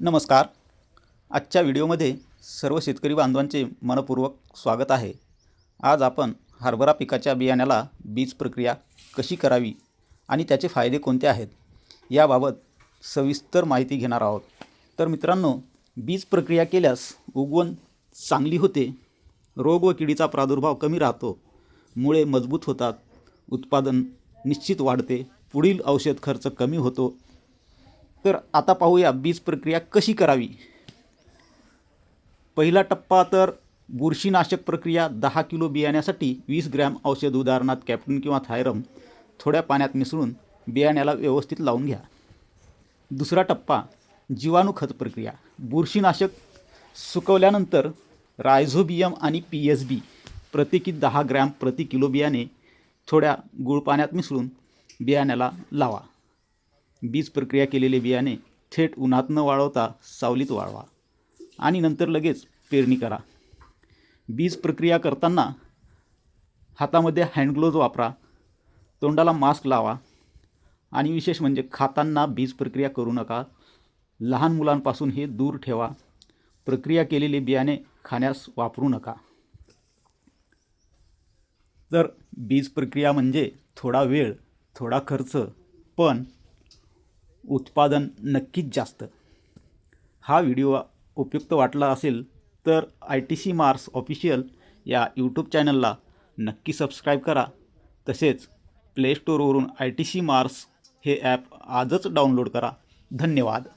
नमस्कार. आजच्या व्हिडिओमध्ये सर्व शेतकरी बांधवांचे मनपूर्वक स्वागत आहे. आज आपण हरभरा पिकाच्या बियाण्याला बीज प्रक्रिया कशी करावी आणि त्याचे फायदे कोणते आहेत याबाबत सविस्तर माहिती घेणार आहोत. तर मित्रांनो, बीज प्रक्रिया केल्यास उगवण चांगली होते, रोग व किडीचा प्रादुर्भाव कमी राहतो, मुळे मजबूत होतात, उत्पादन निश्चित वाढते, पुढील औषध खर्च कमी होतो. तर आता पाहूया बीज प्रक्रिया कशी करावी. पहिला टप्पा तर बुरशीनाशक प्रक्रिया. 10 किलो बियाण्यासाठी 20 ग्रॅम औषध, उदाहरणार्थ कॅप्टन किंवा थायरम, थोड्या पाण्यात मिसळून बियाण्याला व्यवस्थित लावून घ्या. दुसरा टप्पा जीवाणू खत प्रक्रिया. बुरशीनाशक सुकवल्यानंतर रायझोबियम आणि PSB प्रत्येकी 10 ग्रॅम प्रति किलो बियाणे थोड्या गुळ पाण्यात मिसळून बियाण्याला लावा. बीज प्रक्रिया केलेले बियाणे थेट उन्हात न वाळवता सावलीत वाळवा आणि नंतर लगेच पेरणी करा. बीज प्रक्रिया करताना हातामध्ये हँडग्लोव्ज वापरा, तोंडाला मास्क लावा आणि विशेष म्हणजे खाताना बीज प्रक्रिया करू नका. लहान मुलांपासून हे दूर ठेवा. प्रक्रिया केलेले बियाणे खाण्यास वापरू नका. तर बीज प्रक्रिया म्हणजे थोडा वेळ, थोडा खर्च, पण उत्पादन नक्कीच जास्त. हा व्हिडिओ उपयुक्त वाटला असेल तर ITC मार्स ऑफिशियल या यूट्यूब चॅनलला नक्की सबस्क्राईब करा. तसेच प्ले स्टोअरवरून ITC मार्स हे ॲप आजच डाउनलोड करा. धन्यवाद.